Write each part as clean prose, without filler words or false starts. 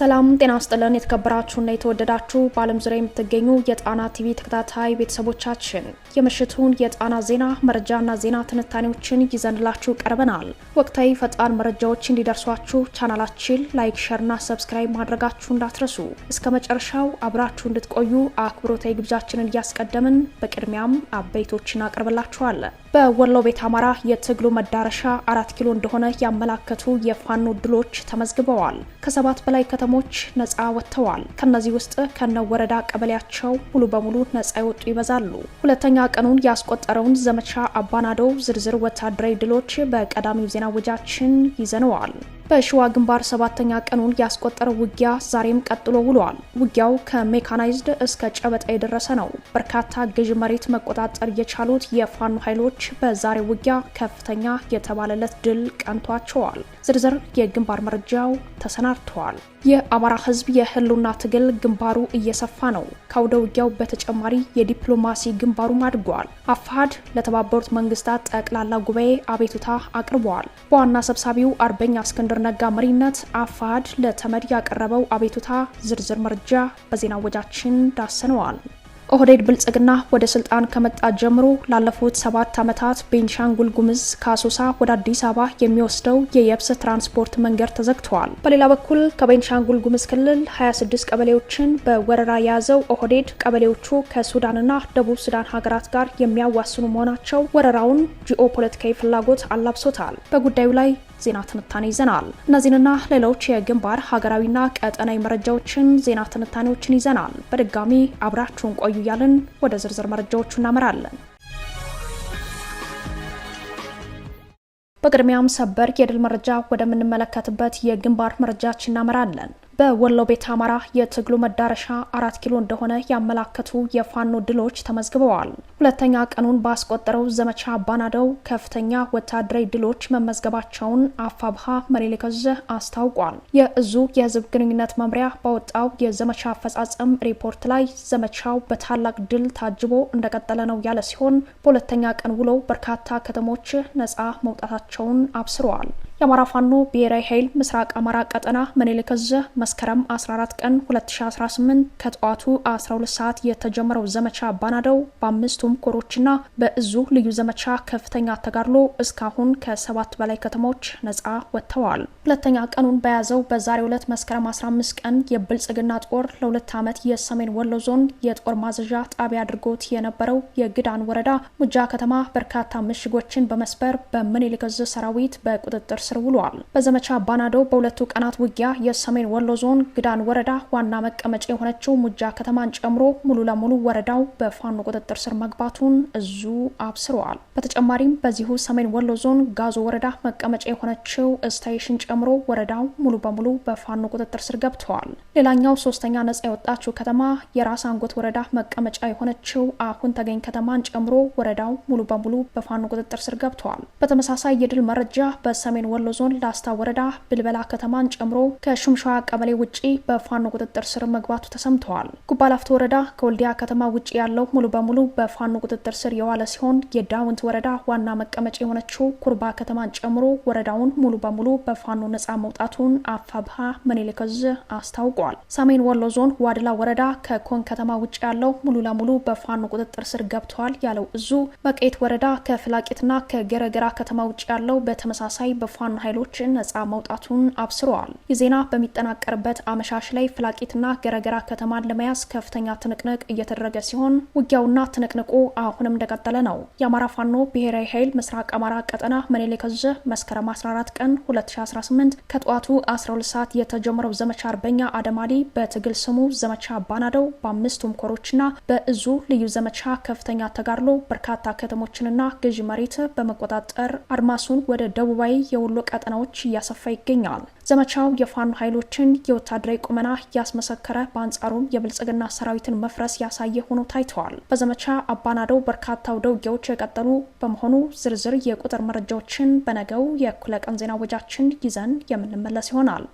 ሰላም ጤና ይስጥልን የተከበራችሁና የተወደዳችሁ በዓለም ዙሪያ የምትገኙ የጣና ቲቪ ተከታታይ ቤተሰቦቻችን የምሽቱን የጣና ዜና መረጃና ዜና ትንታኔዎችን ይዘንላችሁ ቀርበናል። ወቅታዊ ፈጣን መረጃዎች እንዲደርሷችሁ ቻናላችን ላይክ፣ ሼርና ሰብስክራይብ ማድረጋችሁ እንዳትረሱ። እስከ መጨረሻው አብራችሁ እንድትቆዩ አክብሮታዊ ግብዣችንን እያስቀደምን በቅድሚያም አበይቶችን አቀርብላችኋለን። በወሎ ቤት አማራ የትግሉ መዳረሻ 4 ኪሎ እንደሆነ ያመላከቱ የፋኖ ድሎች ተመዝግበዋል። ከ7 በላይ ከተሞች ነፃ ወጥተዋል። ከነዚህ ውስጥ ከነወረዳ ቀበሌያቸው ሙሉ በሙሉ ነፃ ይወጡ ይበዛሉ። ሁለተኛ ቀኑን ያስቆጠረውን ዘመቻ አባናዶ ዝርዝር ወታደራዊ ድሎች በቀዳሚው ዜና ወጃችን ይዘነዋል። በሸዋ ግንባር 7ኛ ቀኑን ያስቆጠረው ውጊያ ዛሬም ቀጥሎ ውሏል። ውጊያው ከሜካናይዝድ እስከ ጨበጣ የደረሰ ነው። በርካታ ገዥ መሬት መቆጣጠር የቻሉት የፋኖ ኃይሎች በዛሬው ውጊያ ከፍተኛ የተባለለት ድል ቀንቷቸዋል። ዝርዝር የግንባር መረጃው ተሰናድተዋል። የአማራ ሕዝብ የህልውና ትግል ግንባሩ እየሰፋ ነው። ከአውደ ውጊያው በተጨማሪ የዲፕሎማሲ ግንባሩም አድጓል። አፋሕድ ለተባበሩት መንግስታት ጠቅላላ ጉባኤ አቤቱታ አቅርበዋል። በዋና ሰብሳቢው አርበኛ እስክንድር ነጋ መሪነት አፋሕድ ለተመድ ያቀረበው አቤቱታ ዝርዝር መረጃ በዜና ወጃችን ዳሰነዋል። ኦህዴድ ብልጽግና ወደ ስልጣን ከመጣ ጀምሮ ላለፉት 7 ዓመታት ቤንሻንጉል ጉምዝ ከአሶሳ ወደ አዲስ አበባ የሚወስደው የየብስ ትራንስፖርት መንገድ ተዘግቷል። በሌላ በኩል ከቤንሻንጉል ጉምዝ ክልል 26 ቀበሌዎችን በወረራ የያዘው ኦህዴድ ቀበሌዎቹ ከሱዳንና ደቡብ ሱዳን ሀገራት ጋር የሚያዋስኑ መሆናቸው ወረራውን ጂኦፖለቲካዊ ፍላጎት አላብሶታል። በጉዳዩ ላይ ዜና ትንታኔ ይዘናል። እነዚህንና ሌሎች የግንባር ሀገራዊና ቀጠናዊ መረጃዎችን ዜና ትንታኔዎችን ይዘናል። በድጋሚ አብራችሁን ቆዩ እያልን ወደ ዝርዝር መረጃዎቹ እናመራለን። በቅድሚያም ሰበር የድል መረጃ ወደምንመለከትበት የግንባር መረጃችን እናመራለን። በወሎ ቤት አማራ የትግሉ መዳረሻ 4 ኪሎ እንደሆነ ያመላከቱ የፋኖ ድሎች ተመዝግበዋል። ሁለተኛ ቀኑን ባስቆጠረው ዘመቻ አባናደው ከፍተኛ ወታደራዊ ድሎች መመዝገባቸውን አፋብሃ ምኒልክ ዕዝ አስታውቋል። የእዙ የህዝብ ግንኙነት መምሪያ ባወጣው የዘመቻ አፈጻጸም ሪፖርት ላይ ዘመቻው በታላቅ ድል ታጅቦ እንደቀጠለ ነው ያለ ሲሆን በሁለተኛ ቀን ውሎ በርካታ ከተሞች ነፃ መውጣታቸውን አብስረዋል። የአማራ ፋኖ ብሔራዊ ኃይል ምስራቅ አማራ ቀጠና ምኒልክ ዕዝ መስከረም 14 ቀን 2018 ከጠዋቱ 12 ሰዓት የተጀመረው ዘመቻ አባናደው በአምስቱም ኮሮችና በእዙ ልዩ ዘመቻ ከፍተኛ ተጋድሎ እስካሁን ከ7 በላይ ከተሞች ነፃ ወጥተዋል። ሁለተኛ ቀኑን በያዘው በዛሬው ዕለት መስከረም 15 ቀን የብልጽግና ጦር ለ2 ዓመት የሰሜን ወሎ ዞን የጦር ማዘዣ ጣቢያ አድርጎት የነበረው የግዳን ወረዳ ሙጃ ከተማ በርካታ ምሽጎችን በመስበር በምኒልክ ዕዝ ሰራዊት በቁጥጥር ስር ውሏል። በዘመቻ አባናደው በሁለቱ ቀናት ውጊያ የሰሜን ወሎ ዞን ግዳን ወረዳ ዋና መቀመጫ የሆነችው ሙጃ ከተማን ጨምሮ ሙሉ ለሙሉ ወረዳው በፋኖ ቁጥጥር ስር መግባቱን እዙ አብስረዋል። በተጨማሪም በዚሁ ሰሜን ወሎ ዞን ጋዞ ወረዳ መቀመጫ የሆነችው እስታይሽን ጨምሮ ወረዳው ሙሉ በሙሉ በፋኖ ቁጥጥር ስር ገብተዋል። ሌላኛው ሶስተኛ ነጻ የወጣችው ከተማ የራስ አንጎት ወረዳ መቀመጫ የሆነችው አሁን ተገኝ ከተማን ጨምሮ ወረዳው ሙሉ በሙሉ በፋኖ ቁጥጥር ስር ገብተዋል። በተመሳሳይ የድል መረጃ በሰሜን ወሎ ዞን ላስታ ወረዳ ብልበላ ከተማን ጨምሮ ከሹምሻዋ ቀበሌ ውጪ በፋኖ ቁጥጥር ስር መግባቱ ተሰምተዋል። ጉባላፍቶ ወረዳ ከወልዲያ ከተማ ውጪ ያለው ሙሉ በሙሉ በፋኖ ቁጥጥር ስር የዋለ ሲሆን የዳውንት ወረዳ ዋና መቀመጫ የሆነችው ኩርባ ከተማን ጨምሮ ወረዳውን ሙሉ በሙሉ በፋኖ ነፃ መውጣቱን አፋብሃ ምኒልክ ዕዝ አስታውቋል። ሰሜን ወሎ ዞን ዋድላ ወረዳ ከኮን ከተማ ውጪ ያለው ሙሉ ለሙሉ በፋኖ ቁጥጥር ስር ገብቷል ያለው እዙ መቄት ወረዳ ከፍላቂትና ከገረገራ ከተማ ውጪ ያለው በተመሳሳይ በፋኖ ኃይሎች ነፃ መውጣቱን አብስረዋል። የዜና በሚጠናቀርበት አመሻሽ ላይ ፍላቂትና ገረገራ ከተማን ለመያዝ ከፍተኛ ትንቅንቅ እየተደረገ ሲሆን ውጊያውና ትንቅንቁ አሁንም እንደቀጠለ ነው። የአማራ ፋኖ ብሔራዊ ኃይል ምስራቅ አማራ ቀጠና ምኒልክ ዕዝ መስከረም 14 ቀን 2018 ከጠዋቱ 12 ሰዓት የተጀመረው ዘመቻ አርበኛ አደማሊ በትግል ስሙ ዘመቻ አባናደው በአምስቱም ኮሮችና በእዙ ልዩ ዘመቻ ከፍተኛ ተጋድሎ በርካታ ከተሞችንና ገዢ መሬት በመቆጣጠር አድማሱን ወደ ደቡባዊ የወሎ ቀጠናዎች እያሰፋ ይገኛል። ዘመቻው የፋኖ ኃይሎችን የወታደራዊ ቁመና ያስመሰከረ፣ በአንጻሩም የብልጽግና ሰራዊትን መፍረስ ያሳየ ሆኖ ታይተዋል። በዘመቻ አባናደው በርካታ አውደ ውጊያዎች የቀጠሉ በመሆኑ ዝርዝር የቁጥር መረጃዎችን በነገው የእኩለ ቀን ዜና ወጃችን ይዘን የምንመለስ ይሆናል።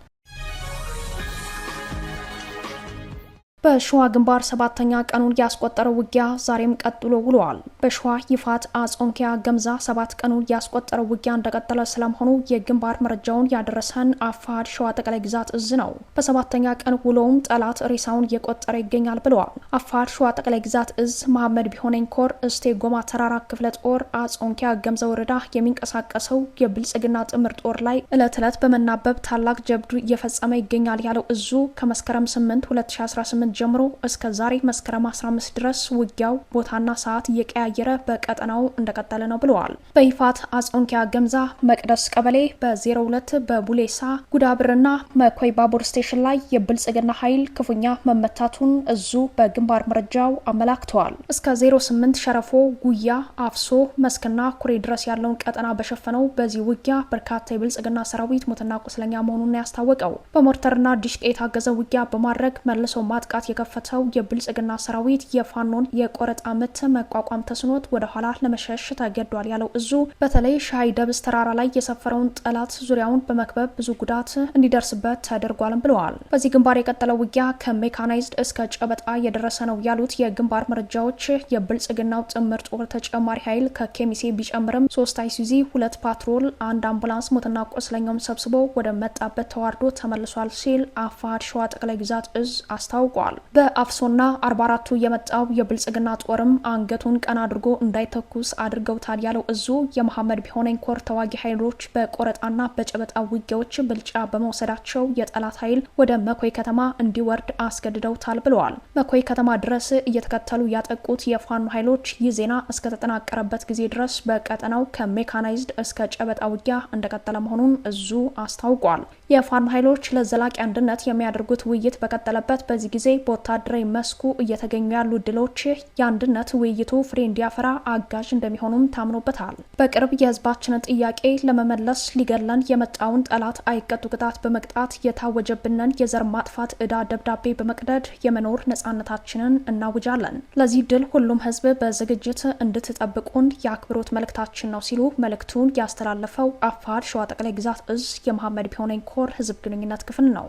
በሸዋ ግንባር 7ኛ ቀኑን ያስቆጠረው ውጊያ ዛሬም ቀጥሎ ውሏል። በሸዋ ይፋት አጾንኪያ ገምዛ 7 ቀኑን ያስቆጠረው ውጊያ እንደቀጠለ ስለመሆኑ የግንባር መረጃውን ያደረሰን አፋድ ሸዋ ጠቅላይ ግዛት እዝ ነው። በ7ኛ ቀን ውሎውም ጠላት ሬሳውን እየቆጠረ ይገኛል ብለዋል። አፋድ ሸዋ ጠቅላይ ግዛት እዝ መሐመድ ቢሆነኝ ኮር እስቴ ጎማ ተራራ ክፍለ ጦር አጾንኪያ ገምዛ ወረዳ የሚንቀሳቀሰው የብልጽግና ጥምር ጦር ላይ ዕለት በመናበብ ታላቅ ጀብዱ እየፈጸመ ይገኛል ያለው እዙ ከመስከረም 8 2018 ጀምሮ እስከ ዛሬ መስከረም 15 ድረስ ውጊያው ቦታና ሰዓት እየቀያየረ በቀጠናው እንደቀጠለ ነው ብለዋል። በይፋት አጾንኪያ ገምዛ መቅደስ ቀበሌ በ02 በቡሌሳ ጉዳብርና መኮይ ባቡር ስቴሽን ላይ የብልጽግና ኃይል ክፉኛ መመታቱን እዙ በግንባር መረጃው አመላክተዋል። እስከ 08 ሸረፎ ጉያ አፍሶ መስክና ኩሬ ድረስ ያለውን ቀጠና በሸፈነው በዚህ ውጊያ በርካታ የብልጽግና ሰራዊት ሞትና ቁስለኛ መሆኑን ያስታወቀው በሞርተርና ዲሽቃ የታገዘ ውጊያ በማድረግ መልሶ ማጥቃት የከፈተው የብልጽግና ሰራዊት የፋኖን የቆረጣ ምት መቋቋም ተስኖት ወደ ኋላ ለመሸሽ ተገዷል ያለው እዙ በተለይ ሻይ ደብስ ተራራ ላይ የሰፈረውን ጠላት ዙሪያውን በመክበብ ብዙ ጉዳት እንዲደርስበት ተደርጓልም ብለዋል። በዚህ ግንባር የቀጠለው ውጊያ ከሜካናይዝድ እስከ ጨበጣ የደረሰ ነው ያሉት የግንባር መረጃዎች የብልጽግናው ጥምር ጦር ተጨማሪ ኃይል ከኬሚሴ ቢጨምርም 3 አይሱዚ 2 ፓትሮል 1 አምቡላንስ ሞትና ቆስለኛውን ሰብስቦ ወደ መጣበት ተዋርዶ ተመልሷል ሲል አፋድ ሸዋ ጠቅላይ ግዛት እዝ አስታውቋል። በአፍሶና 44ቱ የመጣው የብልጽግና ጦርም አንገቱን ቀና አድርጎ እንዳይተኩስ አድርገውታል ያለው እዙ የመሐመድ ቢሆነኝ ኮር ተዋጊ ኃይሎች በቆረጣና በጨበጣ ውጊያዎች ብልጫ በመውሰዳቸው የጠላት ኃይል ወደ መኮይ ከተማ እንዲወርድ አስገድደውታል ብለዋል። መኮይ ከተማ ድረስ እየተከተሉ ያጠቁት የፋኖ ኃይሎች ይህ ዜና እስከተጠናቀረበት ጊዜ ድረስ በቀጠናው ከሜካናይዝድ እስከ ጨበጣ ውጊያ እንደቀጠለ መሆኑን እዙ አስታውቋል። የፋኖ ኃይሎች ለዘላቂ አንድነት የሚያደርጉት ውይይት በቀጠለበት በዚህ ጊዜ በወታደራዊ መስኩ እየተገኙ ያሉ ድሎች የአንድነት ውይይቱ ፍሬ እንዲያፈራ አጋዥ እንደሚሆኑም ታምኖበታል። በቅርብ የህዝባችንን ጥያቄ ለመመለስ ሊገለን የመጣውን ጠላት አይቀጡ ቅጣት በመቅጣት የታወጀብንን የዘር ማጥፋት ዕዳ ደብዳቤ በመቅደድ የመኖር ነጻነታችንን እናውጃለን። ለዚህ ድል ሁሉም ህዝብ በዝግጅት እንድትጠብቁን የአክብሮት መልእክታችን ነው ሲሉ መልእክቱን ያስተላለፈው አፋድ ሸዋ ጠቅላይ ግዛት እዝ የመሐመድ ቢሆነኝ ኮር ህዝብ ግንኙነት ክፍል ነው።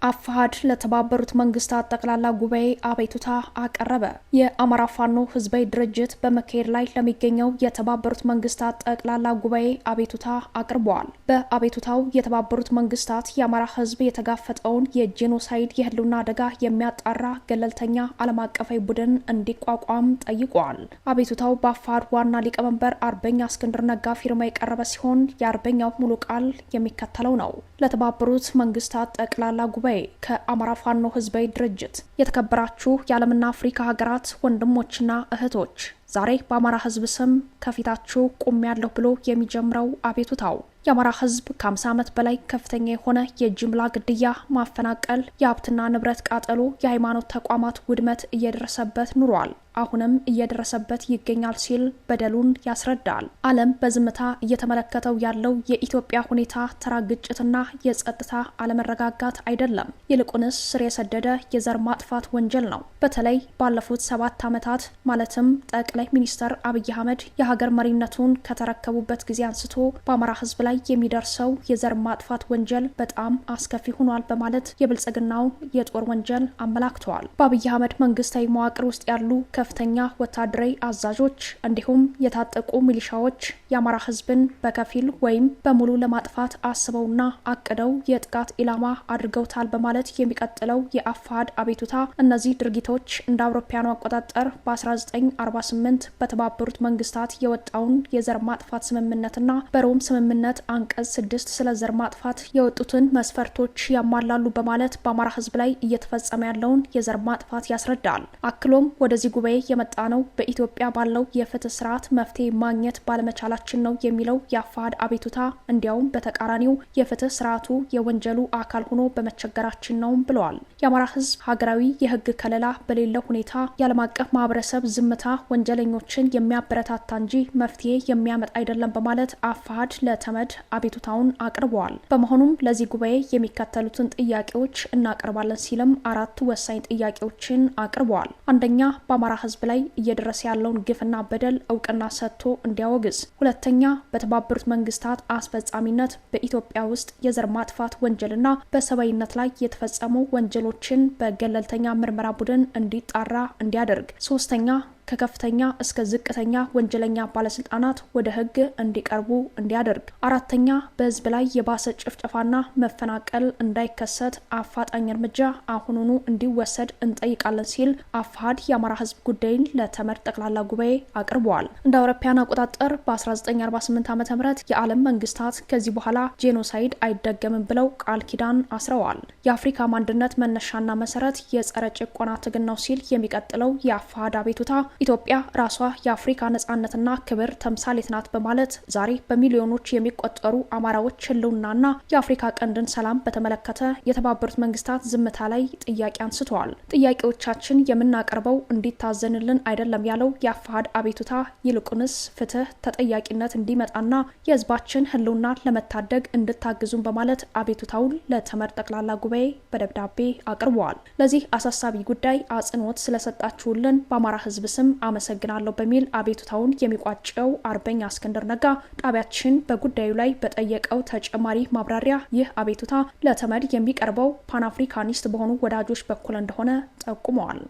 አፋድ ለተባበሩት መንግስታት ጠቅላላ ጉባኤ አቤቱታ አቀረበ። የአማራ ፋኖ ህዝባዊ ድርጅት በመካሄድ ላይ ለሚገኘው የተባበሩት መንግስታት ጠቅላላ ጉባኤ አቤቱታ አቅርበዋል። በአቤቱታው የተባበሩት መንግስታት የአማራ ህዝብ የተጋፈጠውን የጄኖሳይድ የህልውና አደጋ የሚያጣራ ገለልተኛ ዓለም አቀፋዊ ቡድን እንዲቋቋም ጠይቋል። አቤቱታው በአፋድ ዋና ሊቀመንበር አርበኛ እስክንድር ነጋ ፊርማ የቀረበ ሲሆን የአርበኛው ሙሉ ቃል የሚከተለው ነው። ለተባበሩት መንግስታት ጠቅላላ ጉባኤ ከአማራ ፋኖ ህዝባዊ ድርጅት የተከበራችሁ የዓለምና አፍሪካ ሀገራት ወንድሞችና እህቶች ዛሬ በአማራ ህዝብ ስም ከፊታችሁ ቆሜያለሁ ብሎ የሚጀምረው አቤቱታው የአማራ ህዝብ ከ50 ዓመት በላይ ከፍተኛ የሆነ የጅምላ ግድያ፣ ማፈናቀል፣ የሀብትና ንብረት ቃጠሎ፣ የሃይማኖት ተቋማት ውድመት እየደረሰበት ኑሯል። አሁንም እየደረሰበት ይገኛል ሲል በደሉን ያስረዳል። ዓለም በዝምታ እየተመለከተው ያለው የኢትዮጵያ ሁኔታ ተራ ግጭትና የጸጥታ አለመረጋጋት አይደለም። ይልቁንስ ስር የሰደደ የዘር ማጥፋት ወንጀል ነው። በተለይ ባለፉት 7 ዓመታት ማለትም ጠቅላይ ሚኒስትር አብይ አህመድ የሀገር መሪነቱን ከተረከቡበት ጊዜ አንስቶ በአማራ ህዝብ ላይ የሚደርሰው የዘር ማጥፋት ወንጀል በጣም አስከፊ ሆኗል በማለት የብልጽግናውን የጦር ወንጀል አመላክተዋል። በአብይ አህመድ መንግስታዊ መዋቅር ውስጥ ያሉ ከፍተኛ ወታደራዊ አዛዦች እንዲሁም የታጠቁ ሚሊሻዎች የአማራ ህዝብን በከፊል ወይም በሙሉ ለማጥፋት አስበውና አቅደው የጥቃት ኢላማ አድርገውታል በማለት የሚቀጥለው የአፋድ አቤቱታ እነዚህ ድርጊቶች እንደ አውሮፓውያኑ አቆጣጠር በ1948 በተባበሩት መንግስታት የወጣውን የዘር ማጥፋት ስምምነትና በሮም ስምምነት አንቀጽ 6 ስለ ዘር ማጥፋት የወጡትን መስፈርቶች ያሟላሉ በማለት በአማራ ህዝብ ላይ እየተፈጸመ ያለውን የዘር ማጥፋት ያስረዳል። አክሎም ወደዚህ ጉባኤ የመጣ ነው በኢትዮጵያ ባለው የፍትህ ስርዓት መፍትሄ ማግኘት ባለመቻላችን ነው የሚለው የአፋድ አቤቱታ እንዲያውም በተቃራኒው የፍትህ ስርዓቱ የወንጀሉ አካል ሆኖ በመቸገራችን ነው ብለዋል። የአማራ ህዝብ ሀገራዊ የህግ ከለላ በሌለው ሁኔታ የዓለም አቀፍ ማህበረሰብ ዝምታ ወንጀለኞችን የሚያበረታታ እንጂ መፍትሄ የሚያመጣ አይደለም በማለት አፋድ ለተመድ አቤቱታውን አቅርበዋል። በመሆኑም ለዚህ ጉባኤ የሚከተሉትን ጥያቄዎች እናቀርባለን ሲልም 4 ወሳኝ ጥያቄዎችን አቅርበዋል። አንደኛ፣ በአማራ ህዝብ ላይ እየደረሰ ያለውን ግፍና በደል እውቅና ሰጥቶ እንዲያወግዝ። ሁለተኛ በተባበሩት መንግስታት አስፈጻሚነት በኢትዮጵያ ውስጥ የዘር ማጥፋት ወንጀልና በሰብአዊነት ላይ የተፈጸሙ ወንጀሎችን በገለልተኛ ምርመራ ቡድን እንዲጣራ እንዲያደርግ። ሶስተኛ ከከፍተኛ እስከ ዝቅተኛ ወንጀለኛ ባለስልጣናት ወደ ህግ እንዲቀርቡ እንዲያደርግ። አራተኛ በህዝብ ላይ የባሰ ጭፍጨፋና መፈናቀል እንዳይከሰት አፋጣኝ እርምጃ አሁኑኑ እንዲወሰድ እንጠይቃለን ሲል አፋሕድ የአማራ ህዝብ ጉዳይን ለተመድ ጠቅላላ ጉባኤ አቅርበዋል። እንደ አውሮፓውያን አቆጣጠር በ1948 ዓ.ም የዓለም መንግስታት ከዚህ በኋላ ጄኖሳይድ አይደገምም ብለው ቃል ኪዳን አስረዋል። የአፍሪካ አንድነት መነሻና መሰረት የጸረ ጭቆና ትግል ነው ሲል የሚቀጥለው የአፋሕድ አቤቱታ ኢትዮጵያ ራሷ የአፍሪካ ነጻነትና ክብር ተምሳሌት ናት በማለት ዛሬ በሚሊዮኖች የሚቆጠሩ አማራዎች ህልውናና የአፍሪካ ቀንድን ሰላም በተመለከተ የተባበሩት መንግስታት ዝምታ ላይ ጥያቄ አንስተዋል። ጥያቄዎቻችን የምናቀርበው እንዲታዘንልን አይደለም ያለው የአፋሕድ አቤቱታ ይልቁንስ ፍትህ፣ ተጠያቂነት እንዲመጣና የህዝባችን ህልውና ለመታደግ እንድታግዙን በማለት አቤቱታውን ለተመድ ጠቅላላ ጉባኤ በደብዳቤ አቅርበዋል። ለዚህ አሳሳቢ ጉዳይ አጽንኦት ስለሰጣችሁልን በአማራ ህዝብ ስም አመሰግናለሁ በሚል አቤቱታውን የሚቋጨው አርበኛ እስክንድር ነጋ ጣቢያችን በጉዳዩ ላይ በጠየቀው ተጨማሪ ማብራሪያ ይህ አቤቱታ ለተመድ የሚቀርበው ፓን አፍሪካኒስት በሆኑ ወዳጆች በኩል እንደሆነ ጠቁመዋል።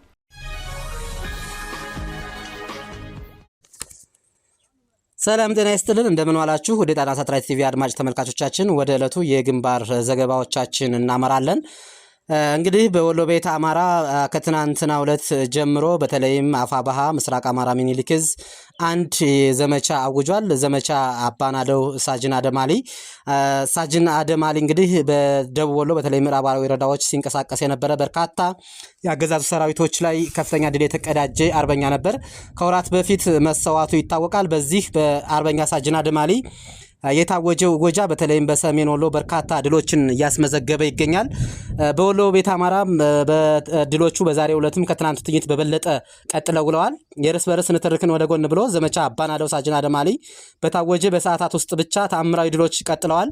ሰላም ጤና ይስጥልን፣ እንደምን ዋላችሁ? ወደ ጣና ሳተላይት ቲቪ አድማጭ ተመልካቾቻችን ወደ ዕለቱ የግንባር ዘገባዎቻችን እናመራለን። እንግዲህ በወሎ ቤት አማራ ከትናንትና ዕለት ጀምሮ በተለይም አፋባሃ ምስራቅ አማራ ሚኒሊክ ዕዝ አንድ ዘመቻ አውጇል። ዘመቻ አባናደው ሳጅን አደማሊ። ሳጅን አደማሊ እንግዲህ በደቡብ ወሎ በተለይ ምዕራባዊ ወረዳዎች ሲንቀሳቀስ የነበረ በርካታ የአገዛዙ ሰራዊቶች ላይ ከፍተኛ ድል የተቀዳጀ አርበኛ ነበር። ከወራት በፊት መሰዋቱ ይታወቃል። በዚህ በአርበኛ ሳጅን አደማሊ የታወጀው ጎጃ በተለይም በሰሜን ወሎ በርካታ ድሎችን እያስመዘገበ ይገኛል። በወሎ ቤት አማራ በድሎቹ በዛሬው ዕለትም ከትናንቱ ትዕይንት በበለጠ ቀጥለው ውለዋል። የርስ በርስ ንትርክን ወደ ጎን ብሎ ዘመቻ አባናደው ሳጅን አደማሊ በታወጀ በሰዓታት ውስጥ ብቻ ተአምራዊ ድሎች ቀጥለዋል።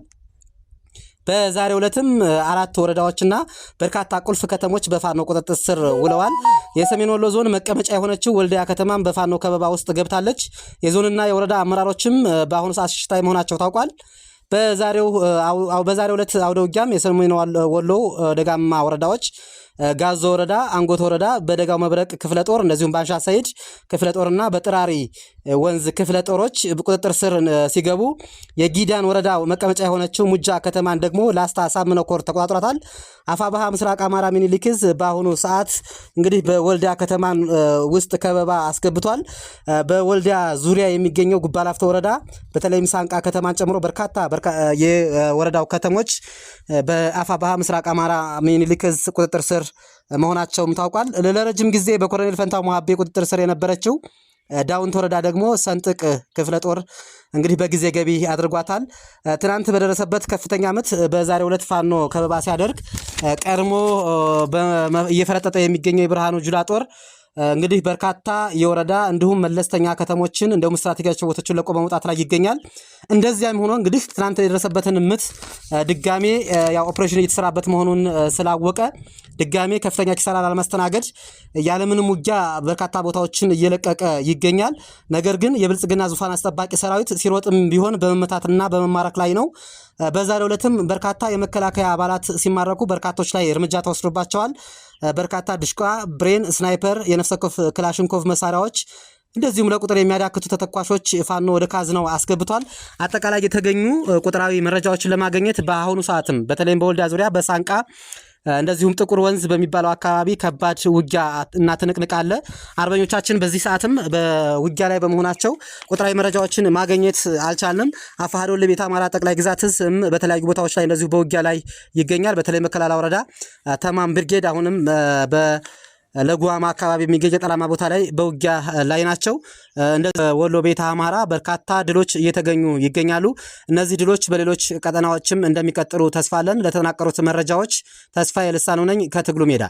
በዛሬው ዕለትም 4 ወረዳዎችና በርካታ ቁልፍ ከተሞች በፋኖ ቁጥጥር ስር ውለዋል። የሰሜን ወሎ ዞን መቀመጫ የሆነችው ወልዲያ ከተማም በፋኖ ከበባ ውስጥ ገብታለች። የዞንና የወረዳ አመራሮችም በአሁኑ ሰዓት ሽሽታይ መሆናቸው ታውቋል። በዛሬው ዕለት አውደ ውጊያም የሰሜን ወሎ ደጋማ ወረዳዎች ጋዞ ወረዳ፣ አንጎት ወረዳ በደጋው መብረቅ ክፍለ ጦር እንደዚሁም ባንሻ ሰይድ ክፍለ ጦርና በጥራሪ ወንዝ ክፍለ ጦሮች በቁጥጥር ስር ሲገቡ የጊዳን ወረዳ መቀመጫ የሆነችው ሙጃ ከተማን ደግሞ ላስታ ሳምነው ኮር ተቆጣጥሯታል። አፋባሃ ምስራቅ አማራ ሚኒሊክ ዕዝ በአሁኑ ሰዓት እንግዲህ በወልዲያ ከተማን ውስጥ ከበባ አስገብቷል። በወልዲያ ዙሪያ የሚገኘው ጉባላፍቶ ወረዳ በተለይም ሳንቃ ከተማን ጨምሮ በርካታ የወረዳው ከተሞች በአፋባሃ ምስራቅ አማራ ሚኒሊክ ዕዝ ቁጥጥር ስር መሆናቸውም ታውቋል። ለረጅም ጊዜ በኮሎኔል ፈንታው ሞሃቤ ቁጥጥር ስር የነበረችው ዳውንት ወረዳ ደግሞ ሰንጥቅ ክፍለ ጦር እንግዲህ በጊዜ ገቢ አድርጓታል። ትናንት በደረሰበት ከፍተኛ ምት በዛሬው ዕለት ፋኖ ከበባ ሲያደርግ ቀድሞ እየፈረጠጠ የሚገኘው የብርሃኑ ጁላ ጦር እንግዲህ በርካታ የወረዳ እንዲሁም መለስተኛ ከተሞችን እንደውም ስትራቴጂያዊ ቦታዎችን ለቆ በመውጣት ላይ ይገኛል። እንደዚያም ሆኖ እንግዲህ ትናንት የደረሰበትን ምት ድጋሜ ያው ኦፕሬሽን እየተሰራበት መሆኑን ስላወቀ ድጋሜ ከፍተኛ ኪሳራ ላለማስተናገድ ያለምንም ውጊያ በርካታ ቦታዎችን እየለቀቀ ይገኛል። ነገር ግን የብልጽግና ዙፋን አስጠባቂ ሰራዊት ሲሮጥም ቢሆን በመመታትና በመማረክ ላይ ነው። በዛሬው ዕለትም በርካታ የመከላከያ አባላት ሲማረኩ በርካቶች ላይ እርምጃ ተወስዶባቸዋል። በርካታ ድሽቃ፣ ብሬን፣ ስናይፐር፣ የነፍስ ወከፍ ክላሽንኮቭ መሳሪያዎች እንደዚሁም ለቁጥር የሚያዳክቱ ተተኳሾች ፋኖ ወደ ካዝናው አስገብቷል። አጠቃላይ የተገኙ ቁጥራዊ መረጃዎችን ለማግኘት በአሁኑ ሰዓትም በተለይም በወልዲያ ዙሪያ በሳንቃ እንደዚሁም ጥቁር ወንዝ በሚባለው አካባቢ ከባድ ውጊያ እና ትንቅንቅ አለ። አርበኞቻችን በዚህ ሰዓትም በውጊያ ላይ በመሆናቸው ቁጥራዊ መረጃዎችን ማግኘት አልቻልንም። አፋሕድ ወሎ ቤት አማራ ጠቅላይ ግዛት ዕዝም በተለያዩ ቦታዎች ላይ እንደዚሁ በውጊያ ላይ ይገኛል። በተለይ መከላላ ወረዳ ተማም ብርጌድ አሁንም ለጓማ አካባቢ የሚገኝ ጠላማ ቦታ ላይ በውጊያ ላይ ናቸው። እንደ ወሎ ቤት አማራ በርካታ ድሎች እየተገኙ ይገኛሉ። እነዚህ ድሎች በሌሎች ቀጠናዎችም እንደሚቀጥሉ ተስፋ አለን። ለተጠናቀሩት መረጃዎች ተስፋዬ ልሳኑ ነኝ ከትግሉ ሜዳ።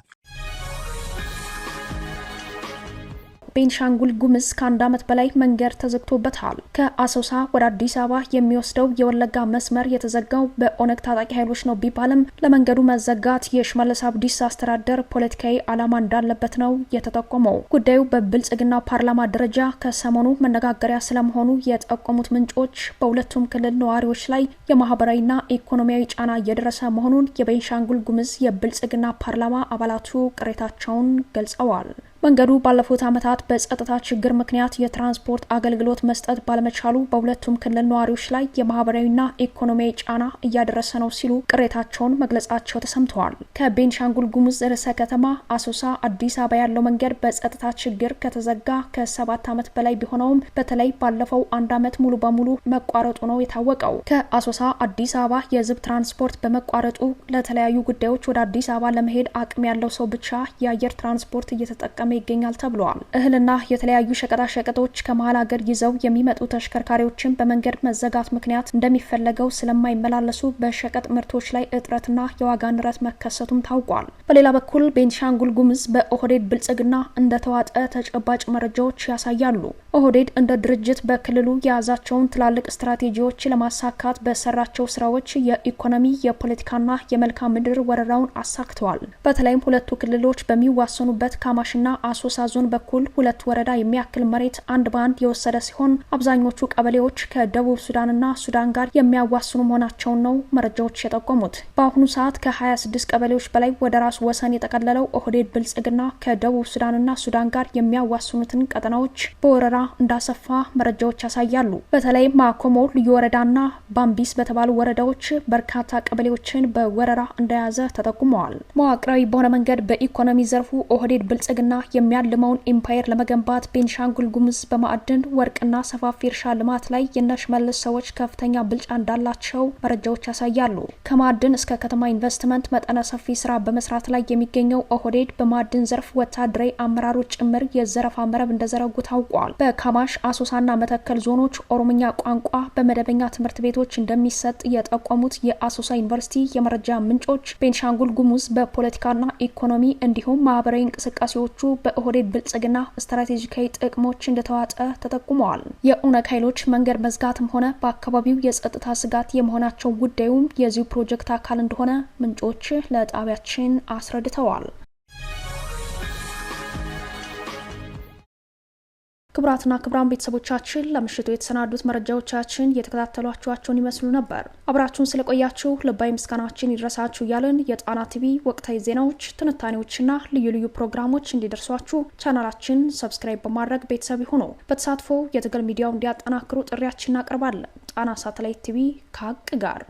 ቤንሻንጉል ጉምዝ ከአንድ ዓመት በላይ መንገድ ተዘግቶበታል። ከአሶሳ ወደ አዲስ አበባ የሚወስደው የወለጋ መስመር የተዘጋው በኦነግ ታጣቂ ኃይሎች ነው ቢባልም ለመንገዱ መዘጋት የሽመልስ አብዲሳ አስተዳደር ፖለቲካዊ ዓላማ እንዳለበት ነው የተጠቆመው። ጉዳዩ በብልጽግና ፓርላማ ደረጃ ከሰሞኑ መነጋገሪያ ስለመሆኑ የጠቆሙት ምንጮች በሁለቱም ክልል ነዋሪዎች ላይ የማህበራዊና ኢኮኖሚያዊ ጫና እየደረሰ መሆኑን የቤንሻንጉል ጉምዝ የብልጽግና ፓርላማ አባላቱ ቅሬታቸውን ገልጸዋል። መንገዱ ባለፉት ዓመታት በጸጥታ ችግር ምክንያት የትራንስፖርት አገልግሎት መስጠት ባለመቻሉ በሁለቱም ክልል ነዋሪዎች ላይ የማህበራዊና ኢኮኖሚያዊ ጫና እያደረሰ ነው ሲሉ ቅሬታቸውን መግለጻቸው ተሰምተዋል። ከቤንሻንጉል ጉሙዝ ርዕሰ ከተማ አሶሳ አዲስ አበባ ያለው መንገድ በጸጥታ ችግር ከተዘጋ ከ7 ዓመት በላይ ቢሆነውም በተለይ ባለፈው 1 ዓመት ሙሉ በሙሉ መቋረጡ ነው የታወቀው። ከአሶሳ አዲስ አበባ የህዝብ ትራንስፖርት በመቋረጡ ለተለያዩ ጉዳዮች ወደ አዲስ አበባ ለመሄድ አቅም ያለው ሰው ብቻ የአየር ትራንስፖርት እየተጠቀመ ይገኛል ተብሏል። እህልና የተለያዩ ሸቀጣሸቀጦች ከመሀል ሀገር ይዘው የሚመጡ ተሽከርካሪዎችን በመንገድ መዘጋት ምክንያት እንደሚፈለገው ስለማይመላለሱ በሸቀጥ ምርቶች ላይ እጥረትና የዋጋ ንረት መከሰቱም ታውቋል። በሌላ በኩል ቤንሻንጉል ጉምዝ በኦህዴድ ብልጽግና እንደተዋጠ ተጨባጭ መረጃዎች ያሳያሉ። ኦህዴድ እንደ ድርጅት በክልሉ የያዛቸውን ትላልቅ ስትራቴጂዎች ለማሳካት በሰራቸው ስራዎች የኢኮኖሚ የፖለቲካና የመልክዓ ምድር ወረራውን አሳክተዋል። በተለይም ሁለቱ ክልሎች በሚዋሰኑበት ካማሽና አሶሳ ዞን በኩል 2 ወረዳ የሚያክል መሬት አንድ ባንድ የወሰደ ሲሆን አብዛኞቹ ቀበሌዎች ከደቡብ ሱዳንና ሱዳን ጋር የሚያዋስኑ መሆናቸውን ነው መረጃዎች የጠቆሙት። በአሁኑ ሰዓት ከ26 ቀበሌዎች በላይ ወደ ራሱ ወሰን የጠቀለለው ኦህዴድ ብልጽግና ከደቡብ ሱዳንና ሱዳን ጋር የሚያዋስኑትን ቀጠናዎች በወረራ እንዳሰፋ መረጃዎች ያሳያሉ። በተለይ ማኮሞ ልዩ ወረዳና ባምቢስ በተባሉ ወረዳዎች በርካታ ቀበሌዎችን በወረራ እንደያዘ ተጠቁመዋል። መዋቅራዊ በሆነ መንገድ በኢኮኖሚ ዘርፉ ኦህዴድ ብልጽግና የሚያልመውን ኢምፓየር ለመገንባት ቤንሻንጉል ጉምዝ በማዕድን ወርቅና ሰፋፊ እርሻ ልማት ላይ የሽመልስ ሰዎች ከፍተኛ ብልጫ እንዳላቸው መረጃዎች ያሳያሉ። ከማዕድን እስከ ከተማ ኢንቨስትመንት መጠነ ሰፊ ስራ በመስራት ላይ የሚገኘው ኦህዴድ በማዕድን ዘርፍ ወታደራዊ አመራሮች ጭምር የዘረፋ መረብ እንደዘረጉ ታውቋል። በካማሽ አሶሳና መተከል ዞኖች ኦሮምኛ ቋንቋ በመደበኛ ትምህርት ቤቶች እንደሚሰጥ የጠቆሙት የአሶሳ ዩኒቨርሲቲ የመረጃ ምንጮች ቤንሻንጉል ጉምዝ በፖለቲካና ኢኮኖሚ እንዲሁም ማህበራዊ እንቅስቃሴዎቹ በኦህዴድ ብልጽግና ስትራቴጂካዊ ጥቅሞች እንደተዋጠ ተጠቁመዋል። የኦነግ ኃይሎች መንገድ መዝጋትም ሆነ በአካባቢው የጸጥታ ስጋት የመሆናቸው ጉዳዩም የዚሁ ፕሮጀክት አካል እንደሆነ ምንጮች ለጣቢያችን አስረድተዋል። ክቡራትና ክቡራን ቤተሰቦቻችን ለምሽቱ የተሰናዱት መረጃዎቻችን የተከታተሏችኋቸውን ይመስሉ ነበር። አብራችሁን ስለቆያችሁ ልባዊ ምስጋናችን ይድረሳችሁ እያልን የጣና ቲቪ ወቅታዊ ዜናዎች፣ ትንታኔዎችና ልዩ ልዩ ፕሮግራሞች እንዲደርሷችሁ ቻናላችን ሰብስክራይብ በማድረግ ቤተሰብ ይሁኑ። በተሳትፎ የትግል ሚዲያው እንዲያጠናክሩ ጥሪያችን እናቀርባለን። ጣና ሳተላይት ቲቪ ከሀቅ ጋር